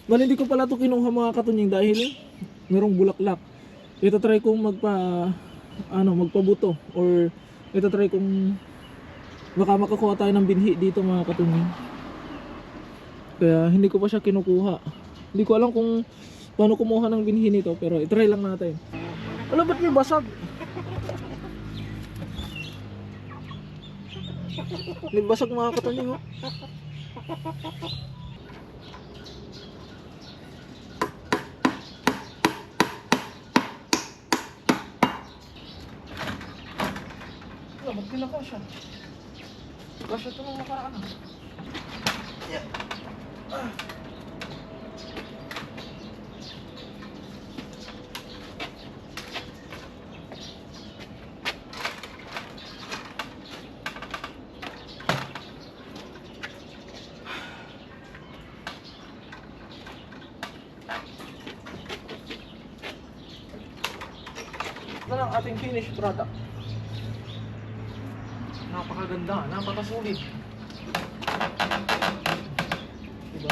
Bali, hindi ko pala ito kinuha mga katunying dahil merong bulaklak. Ito try kong magpabuto, or ito try kong baka makakuha tayo ng binhi dito mga katunying. Kaya hindi ko pa siya kinukuha. Hindi ko alam kung paano kumuha ng binhi nito, pero itry lang natin. Alam, ba't may basag? May basag mga katunying, oh. Ba't kinaka siya? Kasya ito nung nakaraan. Yeah. Ito lang ating finished product. Napakaganda, napakasulit. Diba?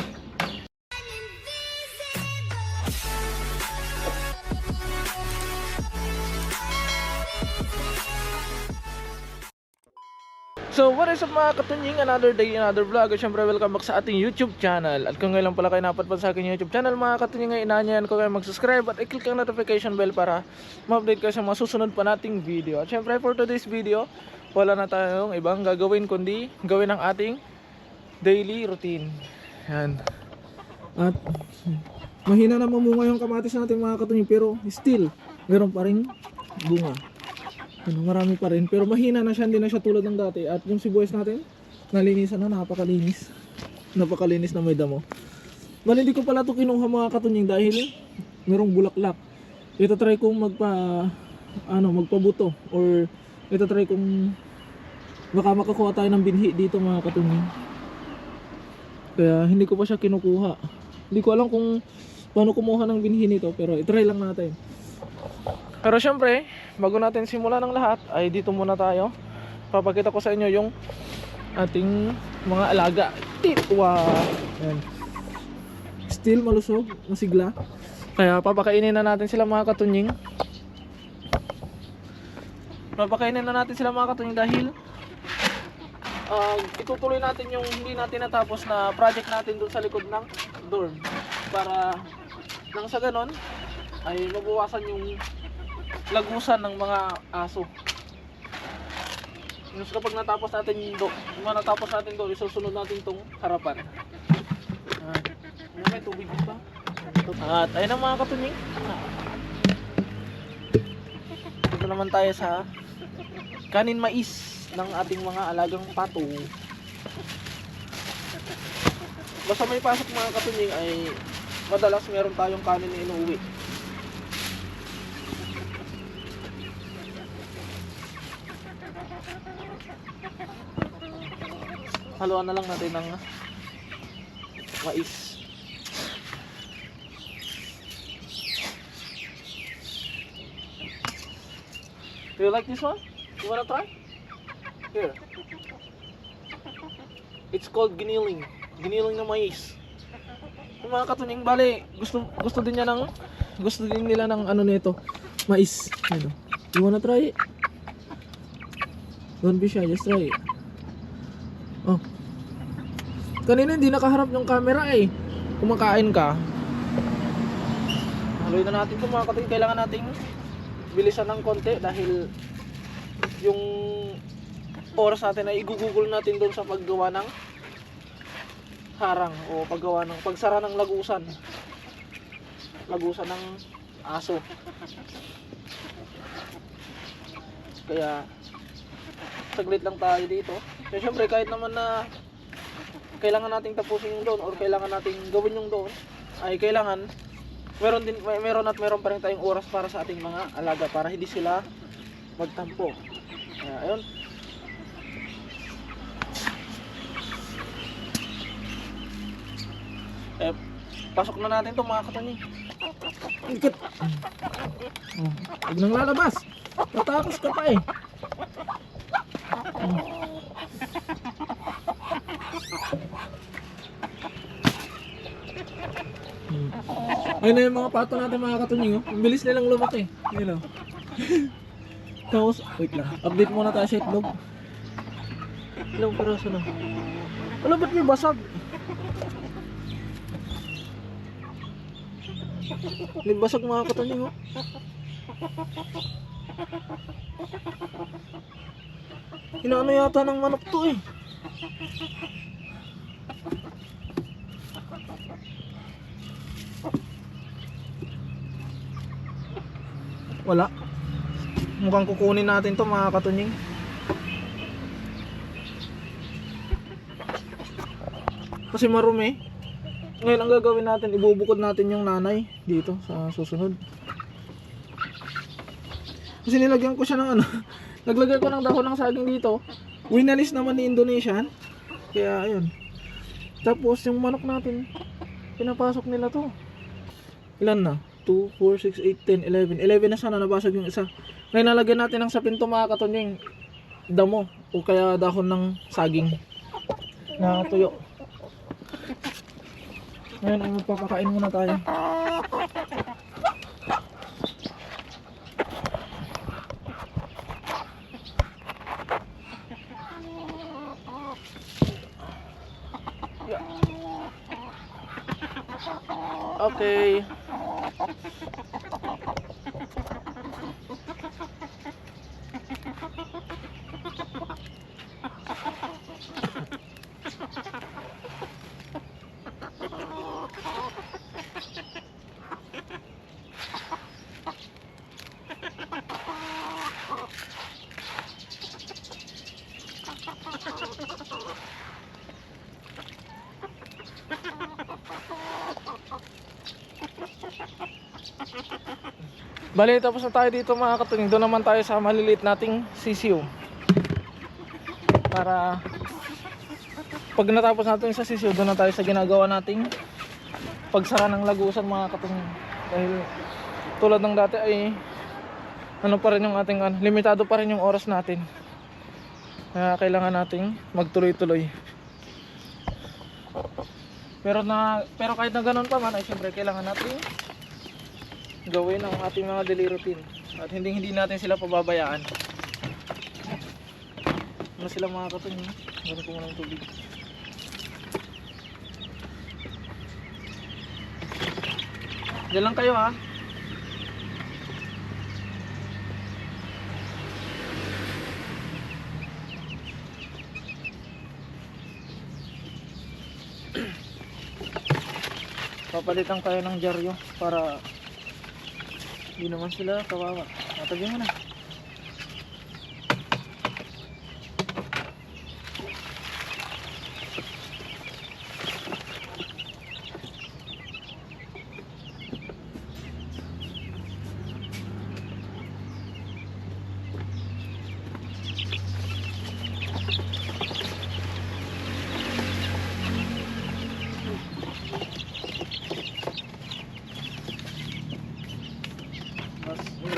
So what is up mga katunying, another day, another vlog. At syempre welcome back sa ating YouTube channel. At kung ngayon pala kayo napadpad sa aking YouTube channel mga katunying, ay inanyayan ko kayo mag-subscribe at i-click ang notification bell para ma-update kayo sa mga susunod pa nating video. At syempre for today's video, wala na tayong ibang gagawin kundi gawin ang ating daily routine. Yan. At mahina na mamunga yung kamatis natin mga katunying, pero still meron pa rin bunga. Marami pa rin, pero mahina na siya, hindi na siya tulad ng dati. At yung sibuyas natin, nalinisan na, napakalinis. Napakalinis na may damo. Bali, hindi ko pala ito kinuha mga katunying dahil merong bulaklak. Ito try kong magpabuto, or ito try kong baka makakuha tayo ng binhi dito mga katunying. Kaya hindi ko pa siya kinukuha. Hindi ko alam kung paano kumuha ng binhi nito, pero itry lang natin. Pero syempre, bago natin simulan ng lahat, ay dito muna tayo. Papakita ko sa inyo yung ating mga alaga. Wow! Ayan. Still malusog, masigla. Kaya papakainin na natin sila mga katunying. Papakainin na natin sila mga katunying dahil itutuloy natin yung hindi natin natapos na project natin dun sa likod ng dorm. Para nang sa ganon ay mabawasan yung lagusan ng mga aso. Yung kapag natapos natin doon, isusunod natin tong harapan. May tubig pa. At ayun ang mga katunying. Dito naman tayo sa kanin mais ng ating mga alagang pato. Basta may pasok mga katunying ay madalas meron tayong kanin na inuwi. Haluan na lang natin ng mais. Do you like this one? You wanna try? Here. It's called giniling. Giniling na mais. Yung mga katunying, bali, gusto din nila ng ano nito, mais. Ano? You wanna try it? Don't be shy, just try it. Oh. Kanina hindi nakaharap yung camera eh. Kumakain ka. Haluin na natin ito mga katunying. Kailangan nating bilisan ng konti dahil yung oras natin ay igugugol natin doon sa paggawa ng harang o pagsara ng lagusan ng aso. Kaya saglit lang tayo dito. So, syempre kahit naman na kailangan nating tapusin yung doon or kailangan nating gawin yung doon, ay kailangan meron pa rin tayong oras para sa ating mga alaga para hindi sila magtampo. Ayun. Pasok na natin 'to mga katunying. Ikit. Huwag nang lalabas. Tatakos ka pa eh. Ayun na yung mga pato natin mga katunying. Oh. Ang bilis nilang lumaki. Ayun o. Tapos, wait lang. Update muna tayo sa itlog. Ilang piraso na. Wala, ba't may basag? May basag mga katunying. Oh. Inaano yata ng manok to eh. Wala. Mukhang kukunin natin to mga katunying. Kasi marumi. Ngayon ang gagawin natin, ibubukod natin yung nanay dito sa susunod. Kasi nilagyan ko siya ng ano, naglagay ko ng dahon ng saging dito. Winalis naman ni Indonesian. Kaya ayun. Tapos yung manok natin, pinapasok nila to. Ilan na? 2, 4, 6, 8, 10, 11. 11 na sana, nabasag yung isa. Ngayon nalagyan natin ng sapin to mga katunying, damo o kaya dahon ng saging na tuyo. Ngayon ay magpapakain muna tayo. Okay. Bali, tapos na tayo dito mga katunying. Doon naman tayo sa maliliit nating sisiw. Para pag natapos natin sa sisiw, doon na tayo sa ginagawa nating pagsara ng lagusan mga katunying. Dahil tulad ng dati ay ano pa rin yung ating limitado pa rin yung oras natin. Kaya kailangan nating magtuloy-tuloy. Pero kahit na ganoon pa man ay syempre kailangan nating gawin ang ating mga daily routine at hindi natin sila pababayaan. Ano sila mga katunying? Ganoon ko muna ng tubig. Diyan lang kayo ha. Papalitan kayo ng dyaryo para hindi naman sila kawawa. Natagyan mo na.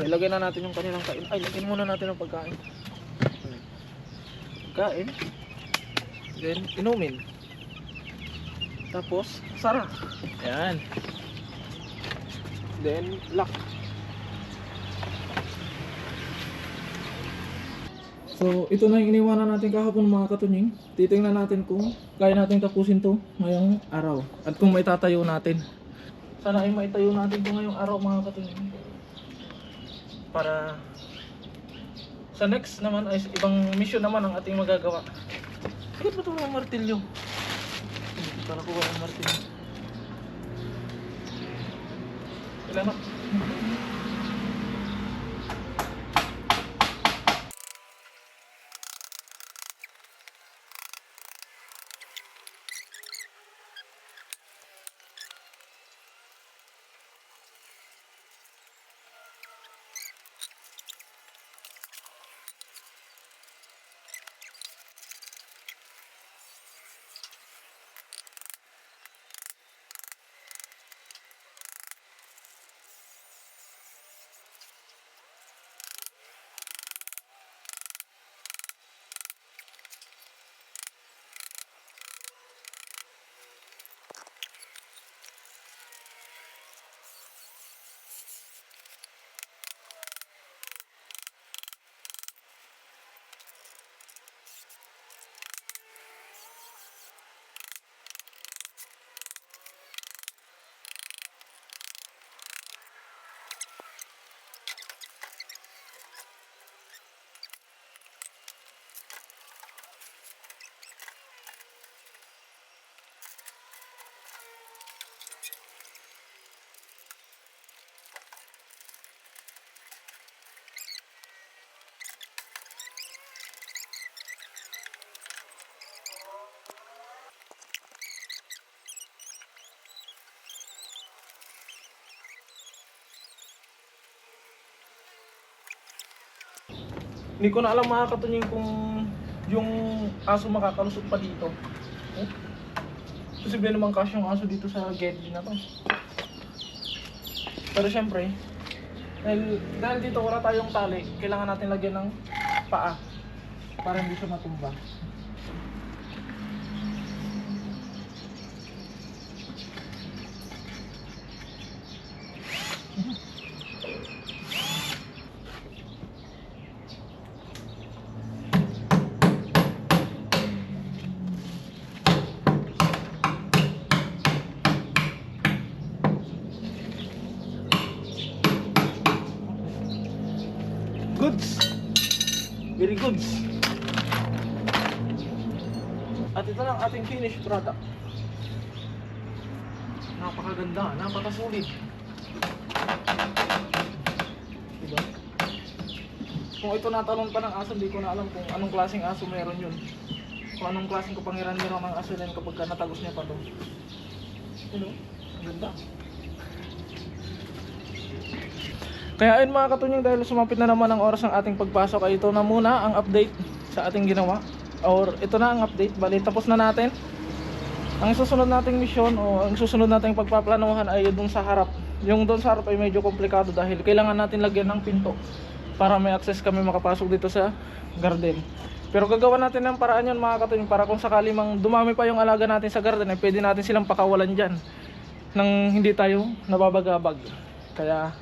Ilagay na natin yung kanilang kain. Ay, lagyan muna natin ang pagkain. Pagkain. Then, inumin. Tapos, sara. Ayan. Then, lock. So, ito na yung iniwanan natin kahapon mga katunying. Titingnan natin kung kaya natin tapusin to ngayong araw. At kung maitatayo natin. Sana ay maitayo natin to ngayong araw mga katunying. Para sa next naman ay ibang mission naman ang ating magagawa. Bakit ba ito walang martilyo? Para ko walang martilyo. Ilan na? Hindi ko na alam mga katunying kung yung aso makakalusot pa dito. Oh. Posible naman kasi yung aso dito sa gate na to. Pero syempre, dahil dito wala tayong tali, kailangan natin lagyan ng paa para hindi siya matumba. Goods! Very goods! At ito lang ating finished product. Napakaganda, napakasulit. Diba? Kung ito natalon pa ng aso, hindi ko na alam kung anong klaseng aso meron yun. Kung anong klaseng kapangyarihan meron ng aso din kapag natagos niya pa to. You know? Ang ganda. Kaya ayun mga katunying, dahil sumapit na naman ang oras ng ating pagpasok, ay ito na muna ang update sa ating ginawa. Or ito na ang update, bali tapos na natin. Ang susunod nating misyon o ang susunod nating pagpaplanuhan ay doon sa harap. Yung doon sa harap ay medyo komplikado dahil kailangan natin lagyan ng pinto para may access kami makapasok dito sa garden. Pero gagawa natin ng paraan yun mga katunying, para kung sakali mang dumami pa yung alaga natin sa garden ay pwede natin silang pakawalan dyan nang hindi tayo nababagabag. Kaya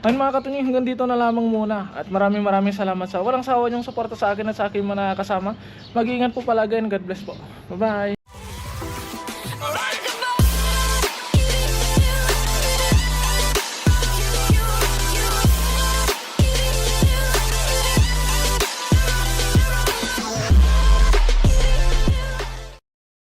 ayun mga katunying, hanggang dito na lamang muna. At maraming salamat sa walang sawa niyong suporta sa akin at sa aking mga kasama. Mag-iingat po palagi and God bless po. Bye bye.